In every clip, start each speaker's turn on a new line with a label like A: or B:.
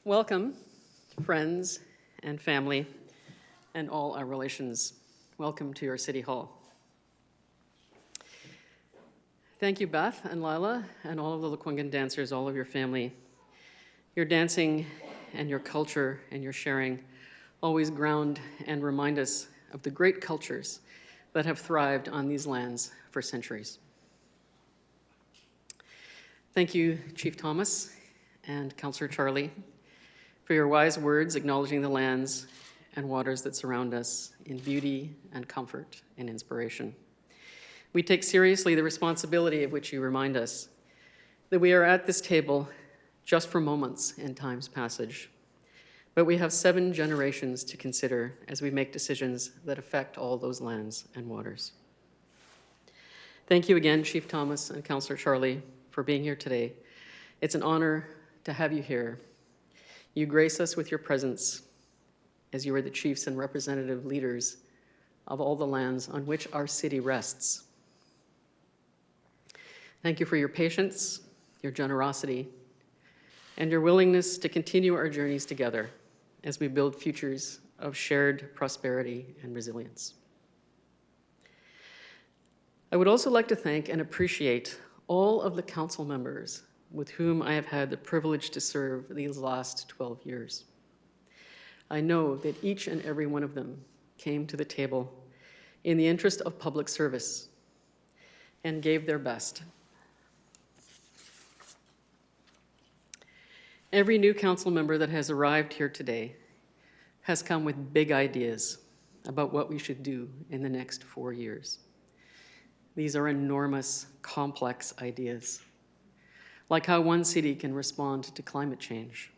A: Welcome, friends and family, and all our relations. Welcome to your City Hall. Thank you, Beth and Lila, and all of the Lekwungen dancers, all of your family. Your dancing and your culture and your sharing always ground and remind us of the great cultures that have thrived on these lands for centuries. Thank you, Chief Thomas and Councillor Charlie, for your wise words acknowledging the lands and waters that surround us in beauty and comfort and inspiration. We take seriously the responsibility of which you remind us, that we are at this table just for moments in time's passage, but we have 7 generations to consider as we make decisions that affect all those lands and waters. Thank you again, Chief Thomas and Councillor Charlie, for being here today. It's an honor to have you here. You grace us with your presence as you are the chiefs and representative leaders of all the lands on which our city rests. Thank you for your patience, your generosity, and your willingness to continue our journeys together as we build futures of shared prosperity and resilience. I would also like to thank and appreciate all of the council members with whom I have had the privilege to serve these last 12 years. I know that each and every one of them came to the table in the interest of public service and gave their best. Every new council member that has arrived here today has come with big ideas about what we should do in the next 4 years. These are enormous, complex ideas, like how one city can respond to climate change,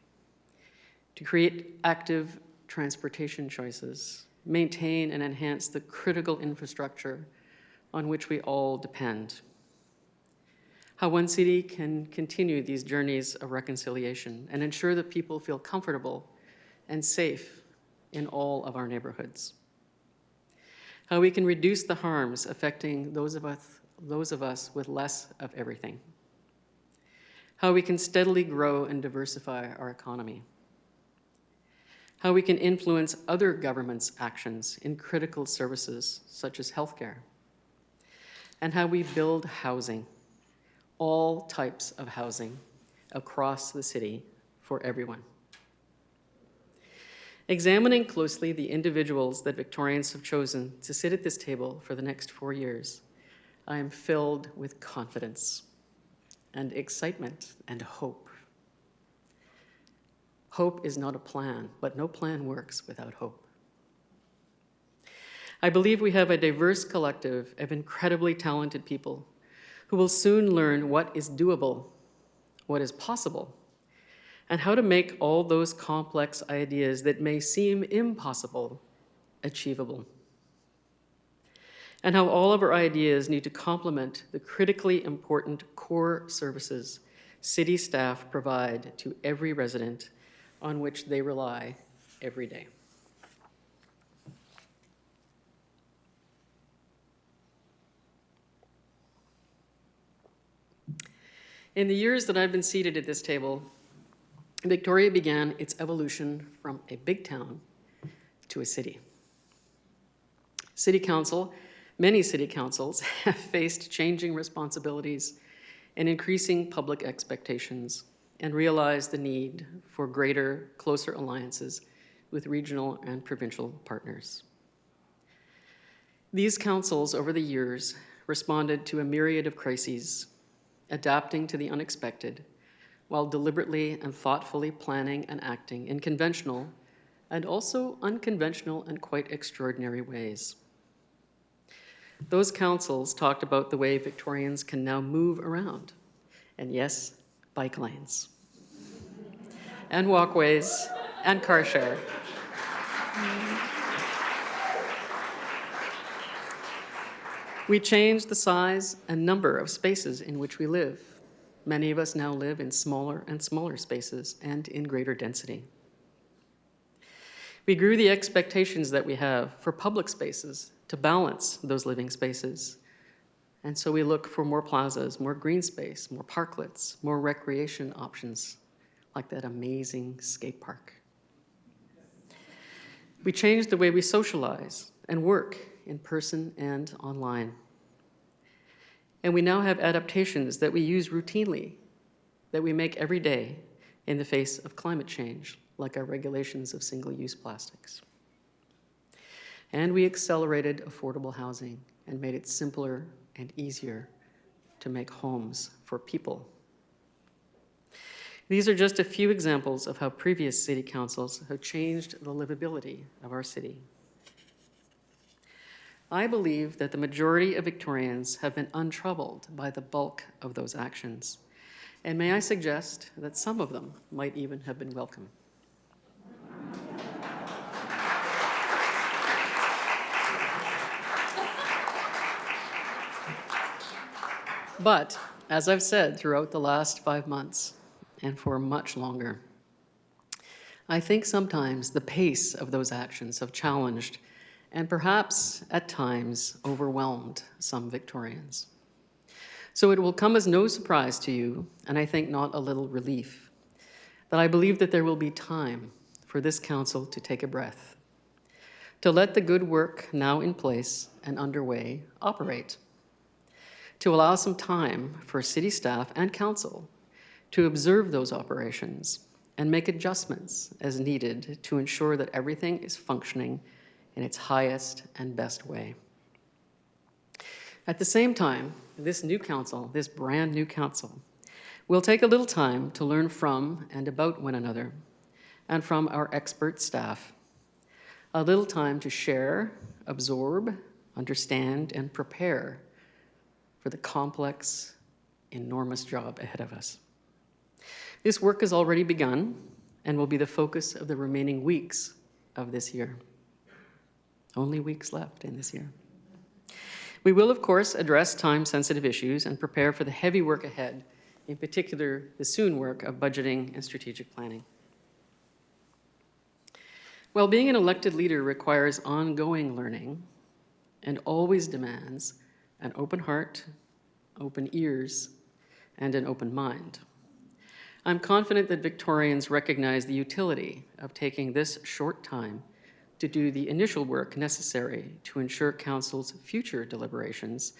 A: to create active transportation choices, maintain and enhance the critical infrastructure on which we all depend, how one city can continue these journeys of reconciliation and ensure that people feel comfortable and safe in all of our neighborhoods, how we can reduce the harms affecting those of us with less of everything, how we can steadily grow and diversify our economy, how we can influence other governments' actions in critical services such as healthcare, and how we build housing, all types of housing across the city for everyone. Examining closely the individuals that Victorians have chosen to sit at this table for the next 4 years, I am filled with confidence and excitement and hope. Hope is not a plan, but no plan works without hope. I believe we have a diverse collective of incredibly talented people who will soon learn what is doable, what is possible, and how to make all those complex ideas that may seem impossible achievable, and how all of our ideas need to complement the critically important core services city staff provide to every resident on which they rely every day. In the years that I've been seated at this table, Victoria began its evolution from a big town to a city. Many city councils have faced changing responsibilities and increasing public expectations and realized the need for greater, closer alliances with regional and provincial partners. These councils over the years responded to a myriad of crises, adapting to the unexpected, while deliberately and thoughtfully planning and acting in conventional and also unconventional and quite extraordinary ways. Those councils talked about the way Victorians can now move around, and yes, bike lanes, and walkways, and car share. We changed the size and number of spaces in which we live. Many of us now live in smaller and smaller spaces and in greater density. We grew the expectations that we have for public spaces to balance those living spaces. And so we look for more plazas, more green space, more parklets, more recreation options, like that amazing skate park. We changed the way we socialize and work in person and online. And we now have adaptations that we use routinely, that we make every day in the face of climate change, like our regulations of single-use plastics. And we accelerated affordable housing and made it simpler and easier to make homes for people. These are just a few examples of how previous city councils have changed the livability of our city. I believe that the majority of Victorians have been untroubled by the bulk of those actions. And may I suggest that some of them might even have been welcome. But, as I've said throughout the last 5 months, and for much longer, I think sometimes the pace of those actions have challenged and perhaps at times overwhelmed some Victorians. So it will come as no surprise to you, and I think not a little relief, that I believe that there will be time for this council to take a breath, to let the good work now in place and underway operate, to allow some time for city staff and council to observe those operations and make adjustments as needed to ensure that everything is functioning in its highest and best way. At the same time, this new council, this brand new council, will take a little time to learn from and about one another and from our expert staff. A little time to share, absorb, understand, and prepare for the complex, enormous job ahead of us. This work has already begun and will be the focus of the remaining weeks of this year. Only weeks left in this year. We will, of course, address time-sensitive issues and prepare for the heavy work ahead, in particular, the soon work of budgeting and strategic planning. While being an elected leader requires ongoing learning and always demands an open heart, open ears, and an open mind, I'm confident that Victorians recognize the utility of taking this short time to do the initial work necessary to ensure Council's future deliberations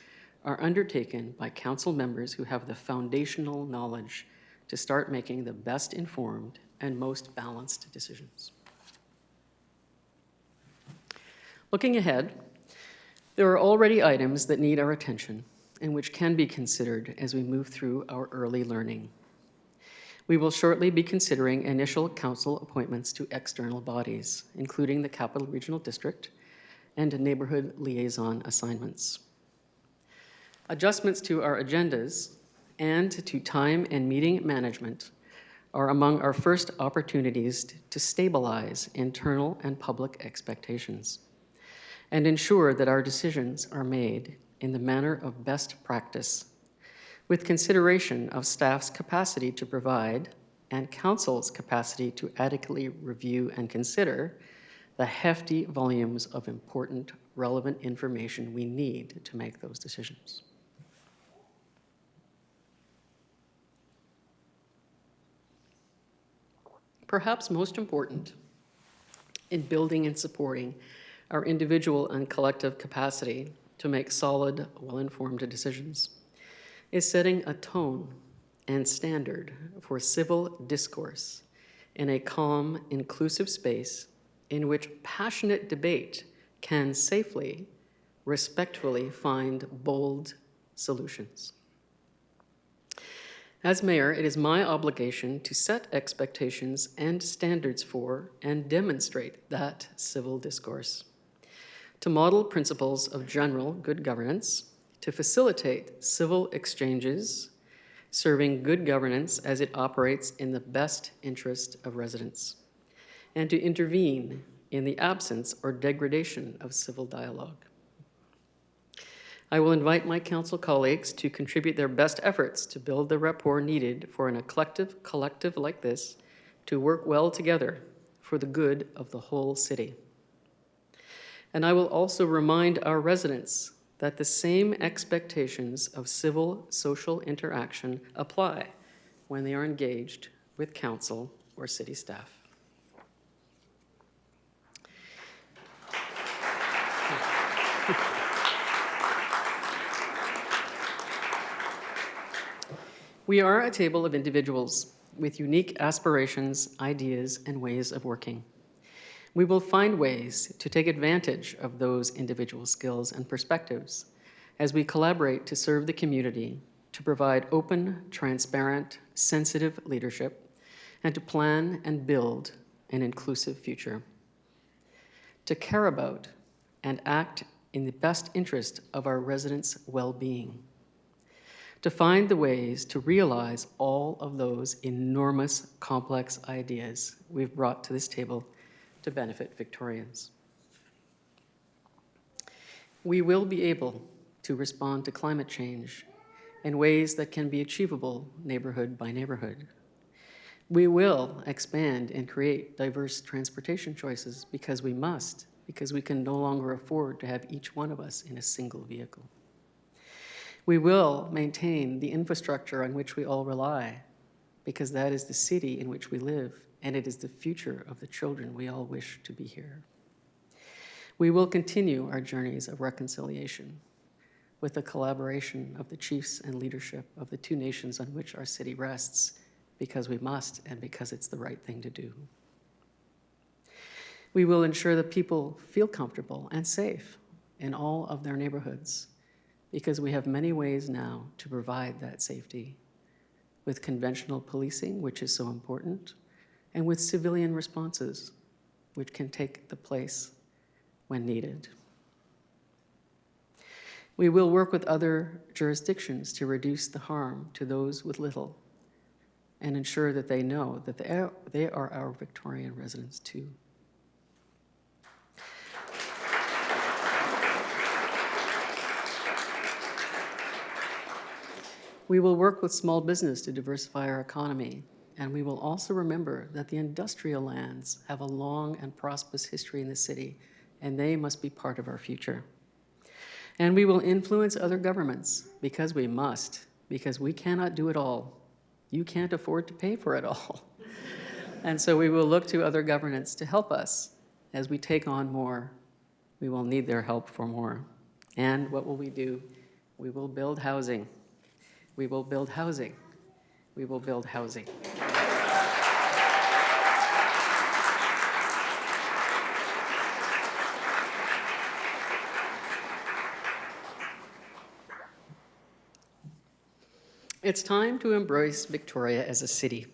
A: are undertaken by Council members who have the foundational knowledge to start making the best informed and most balanced decisions. Looking ahead, there are already items that need our attention and which can be considered as we move through our early learning. We will shortly be considering initial council appointments to external bodies, including the Capital Regional District and neighborhood liaison assignments. Adjustments to our agendas and to time and meeting management are among our first opportunities to stabilize internal and public expectations and ensure that our decisions are made in the manner of best practice, with consideration of staff's capacity to provide and council's capacity to adequately review and consider the hefty volumes of important, relevant information we need to make those decisions. Perhaps most important in building and supporting our individual and collective capacity to make solid, well-informed decisions is setting a tone and standard for civil discourse in a calm, inclusive space in which passionate debate can safely, respectfully find bold solutions. As mayor, it is my obligation to set expectations and standards for and demonstrate that civil discourse, to model principles of general good governance, to facilitate civil exchanges, serving good governance as it operates in the best interest of residents, and to intervene in the absence or degradation of civil dialogue. I will invite my council colleagues to contribute their best efforts to build the rapport needed for an collective like this to work well together for the good of the whole city. And I will also remind our residents that the same expectations of civil social interaction apply when they are engaged with council or city staff. We are a table of individuals with unique aspirations, ideas, and ways of working. We will find ways to take advantage of those individual skills and perspectives as we collaborate to serve the community, to provide open, transparent, sensitive leadership, and to plan and build an inclusive future. To care about and act in the best interest of our residents' well-being. To find the ways to realize all of those enormous, complex ideas we've brought to this table to benefit Victorians. We will be able to respond to climate change in ways that can be achievable neighborhood by neighborhood. We will expand and create diverse transportation choices because we must, because we can no longer afford to have each one of us in a single vehicle. We will maintain the infrastructure on which we all rely, because that is the city in which we live, and it is the future of the children we all wish to be here. We will continue our journeys of reconciliation with the collaboration of the chiefs and leadership of the two nations on which our city rests, because we must and because it's the right thing to do. We will ensure that people feel comfortable and safe in all of their neighborhoods, because we have many ways now to provide that safety, with conventional policing, which is so important, and with civilian responses, which can take the place when needed. We will work with other jurisdictions to reduce the harm to those with little and ensure that they know that they are our Victorian residents too. We will work with small business to diversify our economy, and we will also remember that the industrial lands have a long and prosperous history in the city, and they must be part of our future. And we will influence other governments, because we must, because we cannot do it all. You can't afford to pay for it all. And so we will look to other governments to help us as we take on more. We will need their help for more. And what will we do? We will build housing. We will build housing. We will build housing. It's time to embrace Victoria as a city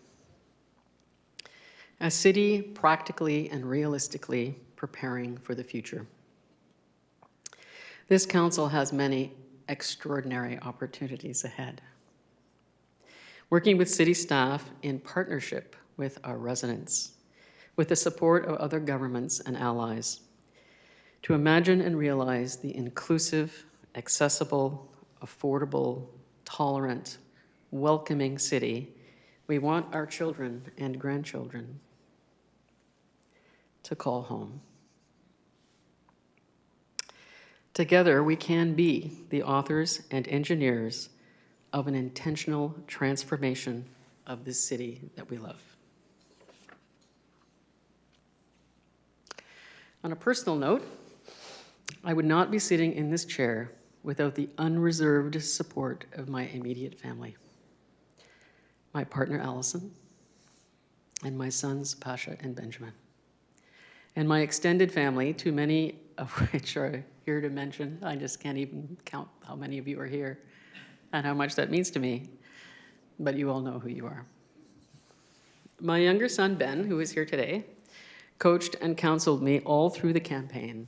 A: practically and realistically preparing for the future. This council has many extraordinary opportunities ahead. Working with city staff in partnership with our residents, with the support of other governments and allies, to imagine and realize the inclusive, accessible, affordable, tolerant, welcoming city we want our children and grandchildren to call home. Together, we can be the authors and engineers of an intentional transformation of this city that we love. On a personal note, I would not be sitting in this chair without the unreserved support of my immediate family. My partner, Allison, and my sons, Pasha and Benjamin. And my extended family, too many of which are here to mention. I just can't even count how many of you are here and how much that means to me, but you all know who you are. My younger son, Ben, who is here today, coached and counseled me all through the campaign.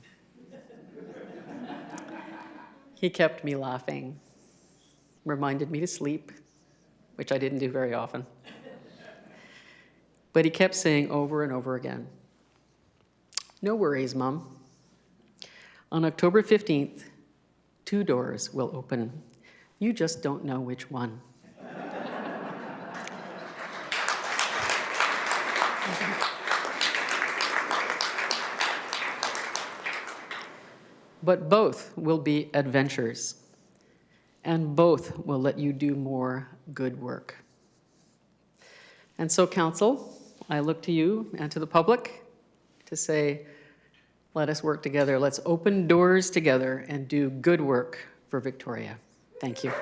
A: He kept me laughing, reminded me to sleep, which I didn't do very often. But he kept saying over and over again, "No worries, Mom. On October 15th, 2 doors will open. You just don't know which one." But both will be adventures, and both will let you do more good work. And so, Council, I look to you and to the public to say, let us work together. Let's open doors together and do good work for Victoria. Thank you.